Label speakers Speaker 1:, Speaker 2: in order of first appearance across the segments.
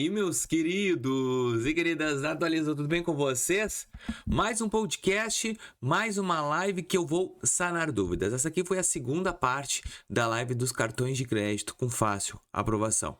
Speaker 1: E meus queridos e queridas, atualizou tudo bem com vocês? Mais um podcast, mais uma live que eu vou sanar dúvidas. Essa aqui foi a segunda parte da live dos cartões de crédito com fácil aprovação.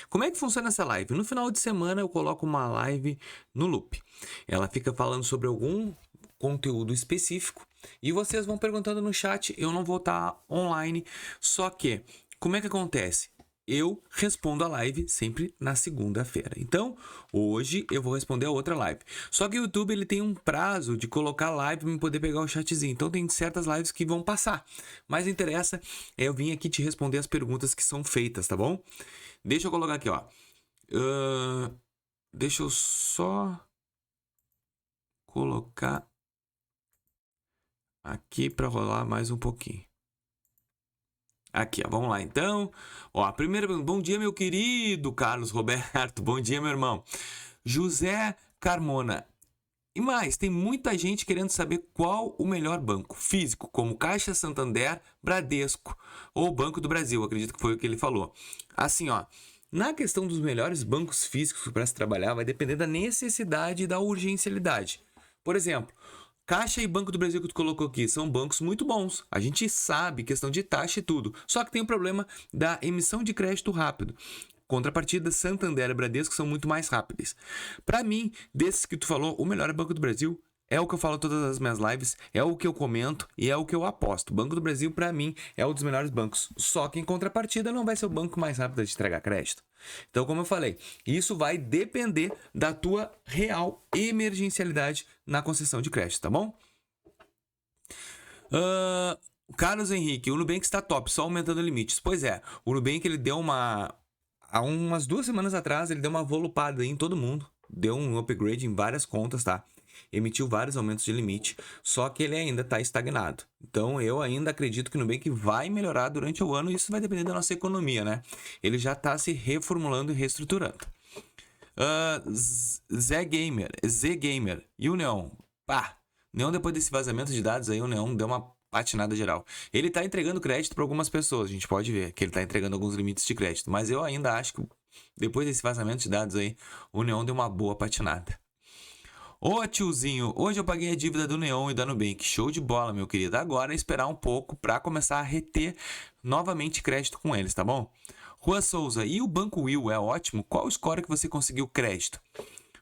Speaker 1: Como é que funciona essa live? No final de semana eu coloco uma live no loop. Ela fica falando sobre algum conteúdo específico e vocês vão perguntando no chat. Eu não vou estar online, só que como é que acontece? Eu respondo a live sempre na segunda-feira. Então, hoje eu vou responder a outra live. Só que o YouTube ele tem um prazo de colocar live para eu poder pegar o chatzinho. Então, tem certas lives que vão passar. Mas interessa é eu vim aqui te responder as perguntas que são feitas, tá bom? Deixa eu colocar aqui, ó. Deixa eu só colocar aqui para rolar mais um pouquinho. Aqui, ó, vamos lá então. Ó, a primeira pergunta. Bom dia, meu querido Carlos Roberto. Bom dia, meu irmão. José Carmona. E mais, tem muita gente querendo saber qual o melhor banco físico, como Caixa Santander, Bradesco ou Banco do Brasil. Acredito que foi o que ele falou. Assim, ó. Na questão dos melhores bancos físicos para se trabalhar, vai depender da necessidade e da urgencialidade. Por exemplo, Caixa e Banco do Brasil que tu colocou aqui são bancos muito bons. A gente sabe questão de taxa e tudo. Só que tem o problema da emissão de crédito rápido. Contrapartida, Santander e Bradesco são muito mais rápidas. Para mim, desses que tu falou, o melhor é Banco do Brasil. É o que eu falo todas as minhas lives, é o que eu comento e é o que eu aposto. Banco do Brasil, para mim, é um dos melhores bancos. Só que em contrapartida não vai ser o banco mais rápido de entregar crédito. Então, como eu falei, isso vai depender da tua real emergencialidade na concessão de crédito, tá bom? Carlos Henrique, o Nubank está top, só aumentando limites. Pois é, o Nubank ele deu uma... Há umas 2 semanas atrás, ele deu uma volupada em todo mundo. Deu um upgrade em várias contas, tá? Emitiu vários aumentos de limite, só que ele ainda está estagnado. Então, eu ainda acredito que o Nubank vai melhorar durante o ano. Isso vai depender da nossa economia, né? Ele já está se reformulando e reestruturando. Z Gamer e o Neon. Pá, Neon depois desse vazamento de dados aí, o Neon deu uma patinada geral. Ele tá entregando crédito para algumas pessoas, a gente pode ver que ele tá entregando alguns limites de crédito, mas eu ainda acho que depois desse vazamento de dados aí, o Neon deu uma boa patinada. Ô tiozinho, hoje eu paguei a dívida do Neon e da Nubank. Show de bola, meu querido. Agora é esperar um pouco para começar a reter novamente crédito com eles, tá bom? Juan Souza, e o Banco Will é ótimo? Qual o score que você conseguiu crédito?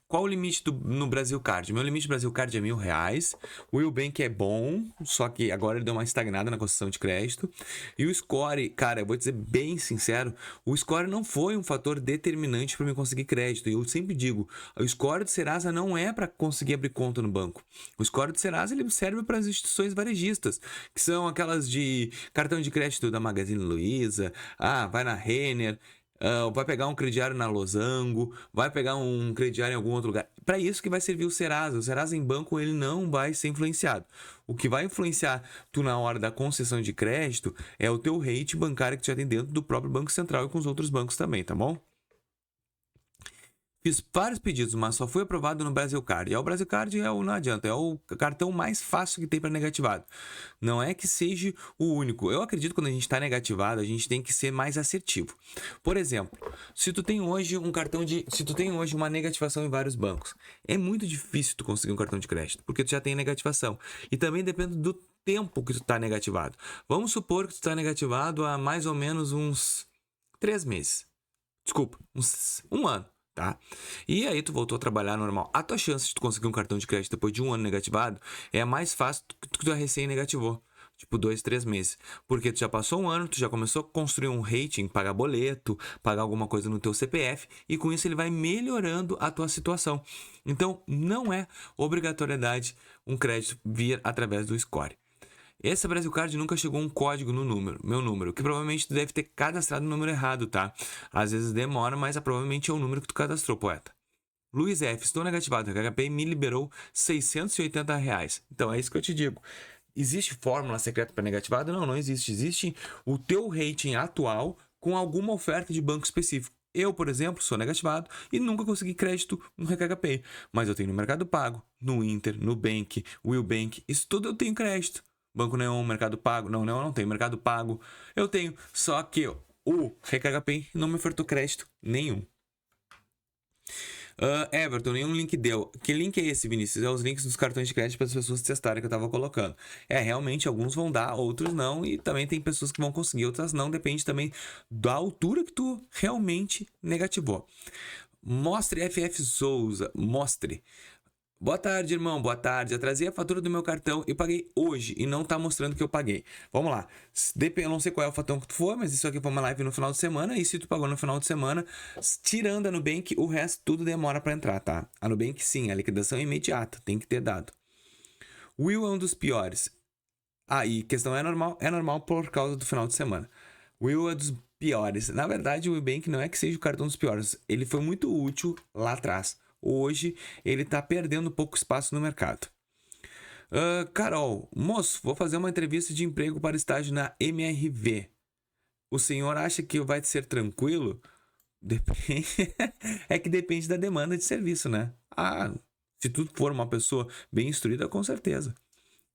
Speaker 1: Qual o limite no Brasil Card? Meu limite do Brasil Card é R$1.000. O Will Bank é bom, só que agora ele deu uma estagnada na concessão de crédito. E o score, cara, eu vou dizer bem sincero, o score não foi um fator determinante para me conseguir crédito. E eu sempre digo, o score do Serasa não é para conseguir abrir conta no banco. O score do Serasa ele serve para as instituições varejistas, que são aquelas de cartão de crédito da Magazine Luiza, vai na Renner, vai pegar um crediário na Losango, vai pegar um crediário em algum outro lugar. Para isso que vai servir o Serasa. O Serasa em banco ele não vai ser influenciado. O que vai influenciar tu na hora da concessão de crédito é o teu rate bancário que tu já tem dentro do próprio Banco Central e com os outros bancos também, tá bom? Fiz vários pedidos, mas só fui aprovado no Brasil Card. E o Brasil Card não adianta, é o cartão mais fácil que tem para negativado. Não é que seja o único. Eu acredito que quando a gente está negativado, a gente tem que ser mais assertivo. Por exemplo, se tu tem hoje uma negativação em vários bancos, é muito difícil tu conseguir um cartão de crédito, porque tu já tem negativação. E também depende do tempo que tu está negativado. Vamos supor que tu está negativado há mais ou menos uns 3 meses. Desculpa, um ano. Tá? E aí tu voltou a trabalhar normal. A tua chance de tu conseguir um cartão de crédito depois de um ano negativado é mais fácil que tu recém negativou. Tipo 2, 3 meses. Porque tu já passou um ano, tu já começou a construir um rating, pagar boleto, pagar alguma coisa no teu CPF. E com isso ele vai melhorando a tua situação. Então não é obrigatoriedade um crédito vir através do score. Esse Brasil Card nunca chegou um código no meu número, que provavelmente tu deve ter cadastrado o número errado, tá? Às vezes demora, mas provavelmente é o número que tu cadastrou, poeta. Luiz F, estou negativado, o HPI me liberou R$680. Então é isso que eu te digo. Existe fórmula secreta para negativado? Não, não existe. Existe o teu rating atual com alguma oferta de banco específico. Eu, por exemplo, sou negativado e nunca consegui crédito no Recarga Pay, mas eu tenho no Mercado Pago, no Inter, no Bank, Will Bank, isso tudo eu tenho crédito. Banco Neon, Mercado Pago. Não, Neon não tem. Mercado Pago eu tenho. Só que o Recarga Pay não me ofertou crédito nenhum. Everton, nenhum link deu. Que link é esse, Vinícius? É os links dos cartões de crédito para as pessoas testarem que eu tava colocando. Realmente, alguns vão dar, outros não. E também tem pessoas que vão conseguir, outras não. Depende também da altura que tu realmente negativou. Mostre FF Souza. Mostre. Boa tarde, irmão. Boa tarde. Atrasei a fatura do meu cartão e paguei hoje e não tá mostrando que eu paguei. Vamos lá. Eu não sei qual é o fator que tu for, mas isso aqui foi uma live no final de semana. E se tu pagou no final de semana, tirando a Nubank, o resto tudo demora para entrar, tá? A Nubank, sim, a liquidação é imediata. Tem que ter dado. Will é um dos piores. E questão é normal por causa do final de semana. Will é dos piores. Na verdade, o Nubank não é que seja o cartão dos piores. Ele foi muito útil lá atrás. Hoje ele está perdendo pouco espaço no mercado. Carol, moço, vou fazer uma entrevista de emprego para estágio na MRV. O senhor acha que vai ser tranquilo? Depende. É que depende da demanda de serviço, né? Se tu for uma pessoa bem instruída, com certeza.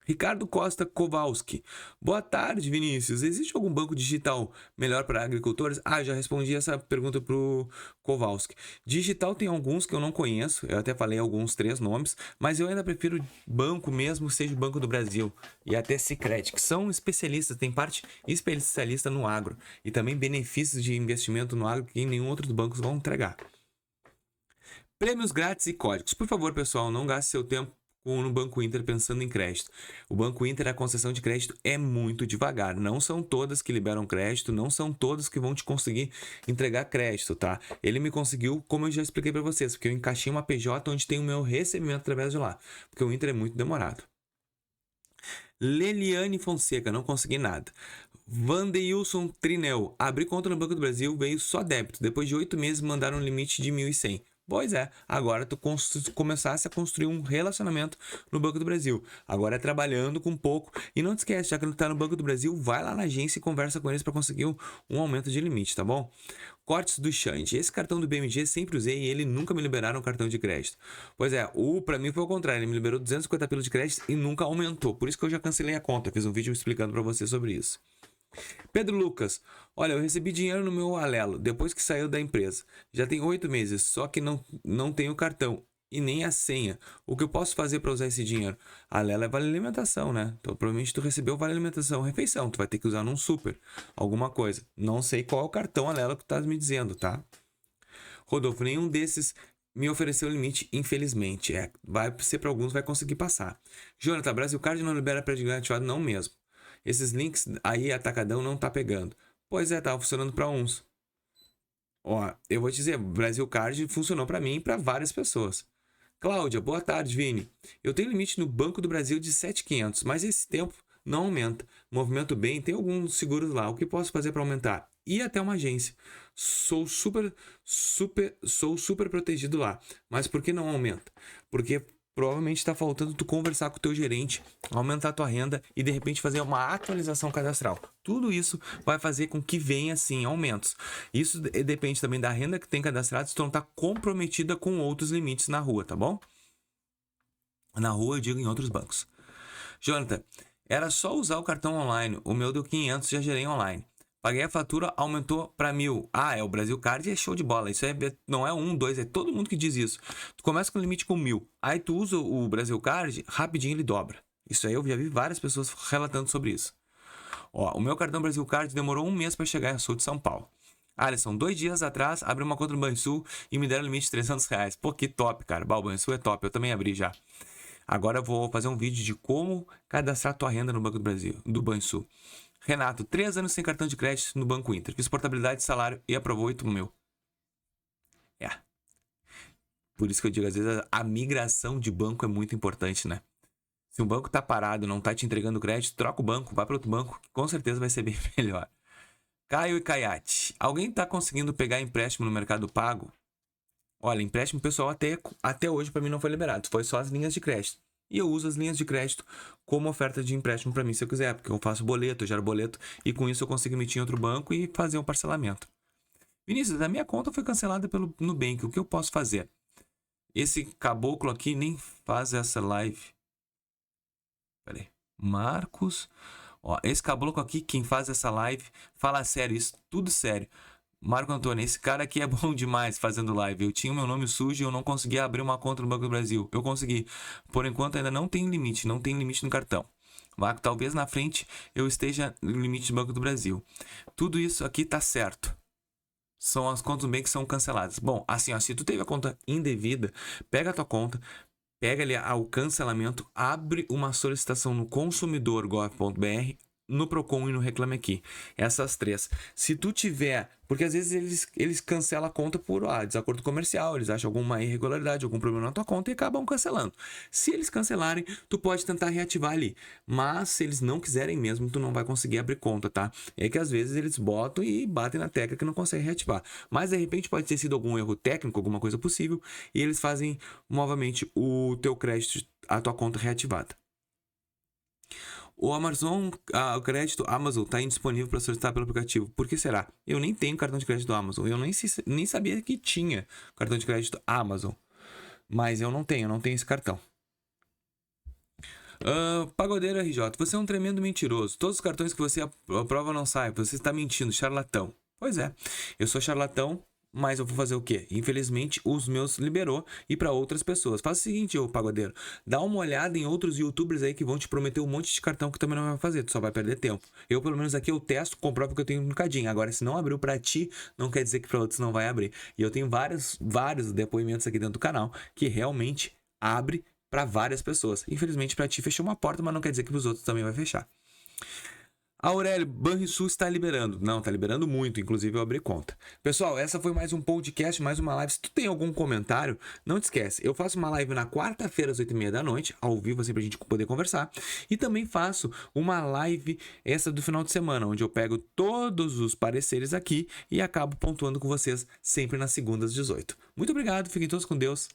Speaker 1: Ricardo Costa Kowalski. Boa tarde, Vinícius. Existe algum banco digital melhor para agricultores? Já respondi essa pergunta pro Kowalski. Digital tem alguns que eu não conheço. Eu até falei alguns 3 nomes, mas eu ainda prefiro banco mesmo, seja o Banco do Brasil e até Sicredi, que são especialistas, tem parte especialista no agro e também benefícios de investimento no agro que nenhum outro dos bancos vão entregar. Prêmios grátis e códigos. Por favor, pessoal, não gaste seu tempo no Banco Inter pensando em crédito. O Banco Inter, a concessão de crédito é muito devagar. Não são todas que liberam crédito, não são todas que vão te conseguir entregar crédito, tá? Ele me conseguiu, como eu já expliquei para vocês, porque eu encaixei uma PJ onde tem o meu recebimento através de lá, porque o Inter é muito demorado. Leliane Fonseca, não consegui nada. Vandeilson Trinel, abri conta no Banco do Brasil, veio só débito. Depois de 8 meses mandaram um limite de 1.100. Pois é, agora tu começasse a construir um relacionamento no Banco do Brasil. Agora é trabalhando com pouco. E não te esquece, já que tu tá no Banco do Brasil, vai lá na agência e conversa com eles para conseguir um aumento de limite, tá bom? Cortes do Xande. Esse cartão do BMG sempre usei e ele nunca me liberaram um cartão de crédito. Pois é, pra mim foi o contrário. Ele me liberou 250 pila de crédito e nunca aumentou. Por isso que eu já cancelei a conta. Fiz um vídeo explicando para você sobre isso. Pedro Lucas, olha, eu recebi dinheiro no meu Alelo depois que saiu da empresa. Já tem 8 meses, só que não tenho cartão e nem a senha. O que eu posso fazer para usar esse dinheiro? Alelo é vale alimentação, né? Então provavelmente tu recebeu vale alimentação, refeição. Tu vai ter que usar num super, alguma coisa. Não sei qual é o cartão Alelo que tu tá me dizendo, tá? Rodolfo, nenhum desses me ofereceu limite, infelizmente. Vai ser para alguns, vai conseguir passar. Jonathan, Brasil Card não libera crédito ativado, não mesmo. Esses links aí, atacadão, não tá pegando. Pois é, tava funcionando para uns. Eu vou te dizer, Brasil Card funcionou para mim e para várias pessoas. Cláudia, boa tarde, Vini. Eu tenho limite no Banco do Brasil de 7.500, mas esse tempo não aumenta. Movimento bem, tem alguns seguros lá. O que posso fazer para aumentar? Ir até uma agência. Sou super protegido lá. Mas por que não aumenta? Porque provavelmente está faltando tu conversar com o teu gerente, aumentar a tua renda e de repente fazer uma atualização cadastral. Tudo isso vai fazer com que venha sim aumentos. Isso depende também da renda que tem cadastrado, se tu não está comprometida com outros limites na rua, tá bom? Na rua eu digo em outros bancos. Jonathan, era só usar o cartão online. O meu deu 500, já gerei online. Paguei a fatura, aumentou para 1.000. O Brasil Card é show de bola. Isso não é 1, 2, é todo mundo que diz isso. Tu começa com o limite com 1.000. Aí tu usa o Brasil Card, rapidinho ele dobra. Isso aí eu já vi várias pessoas relatando sobre isso. O meu cartão Brasil Card demorou 1 mês para chegar. Eu sou de São Paulo. Alisson, 2 dias atrás, abri uma conta no Banrisul e me deram limite de R$300. Pô, que top, cara. O Banrisul é top. Eu também abri já. Agora eu vou fazer um vídeo de como cadastrar tua renda no Banco do Brasil, do Banrisul. Renato, 3 anos sem cartão de crédito no Banco Inter. Fiz portabilidade de salário e aprovou 8.000. Por isso que eu digo, às vezes a migração de banco é muito importante, né? Se um banco tá parado, não tá te entregando crédito, troca o banco, vai para outro banco, que com certeza vai ser bem melhor. Caio e Caiate. Alguém tá conseguindo pegar empréstimo no Mercado Pago? Olha, empréstimo pessoal até hoje para mim não foi liberado. Foi só as linhas de crédito. E eu uso as linhas de crédito como oferta de empréstimo para mim se eu quiser, porque eu faço boleto, eu gero boleto e com isso eu consigo emitir em outro banco e fazer um parcelamento. Vinícius, a minha conta foi cancelada pelo Nubank, o que eu posso fazer? Esse caboclo aqui nem faz essa live. Pera aí. Marcos. Esse caboclo aqui, quem faz essa live, fala sério, isso tudo sério. Marco Antônio, esse cara aqui é bom demais fazendo live. Eu tinha o meu nome sujo e eu não conseguia abrir uma conta no Banco do Brasil. Eu consegui. Por enquanto ainda não tem limite no cartão. Marco, talvez na frente eu esteja no limite do Banco do Brasil. Tudo isso aqui tá certo. São as contas do bem que são canceladas. Bom, assim, ó, se tu teve a conta indevida, pega a tua conta, pega ali o cancelamento, abre uma solicitação no consumidor.gov.br, no Procon e no Reclame Aqui. Essas três. Se tu tiver... Porque às vezes eles cancelam a conta por desacordo comercial, eles acham alguma irregularidade, algum problema na tua conta e acabam cancelando. Se eles cancelarem, tu pode tentar reativar ali. Mas se eles não quiserem mesmo, tu não vai conseguir abrir conta, tá? É que às vezes eles botam e batem na tecla que não conseguem reativar. Mas de repente pode ter sido algum erro técnico, alguma coisa possível, e eles fazem novamente o teu crédito, a tua conta reativada. O o crédito Amazon está indisponível para solicitar pelo aplicativo. Por que será? Eu nem tenho cartão de crédito Amazon. Eu nem sabia que tinha cartão de crédito Amazon. Mas eu não tenho esse cartão. Pagodeiro RJ, você é um tremendo mentiroso. Todos os cartões que você aprova não saem. Você está mentindo, charlatão. Pois é, eu sou charlatão. Mas eu vou fazer o quê? Infelizmente, os meus liberou e para outras pessoas. Faz o seguinte, ô pagodeiro. Dá uma olhada em outros youtubers aí que vão te prometer um monte de cartão que também não vai fazer. Tu só vai perder tempo. Eu, pelo menos aqui, eu testo, comprovo que eu tenho um cadinho. Agora, se não abriu para ti, não quer dizer que para outros não vai abrir. E eu tenho vários depoimentos aqui dentro do canal que realmente abre para várias pessoas. Infelizmente, para ti fechou uma porta, mas não quer dizer que para os outros também vai fechar. Aurélio, Banrisul está liberando. Não, está liberando muito, inclusive eu abri conta. Pessoal, essa foi mais um podcast, mais uma live. Se tu tem algum comentário, não te esquece. Eu faço uma live na quarta-feira às 8h30 da noite, ao vivo, assim, pra gente poder conversar. E também faço uma live essa do final de semana, onde eu pego todos os pareceres aqui e acabo pontuando com vocês sempre nas segundas às 18. Muito obrigado, fiquem todos com Deus.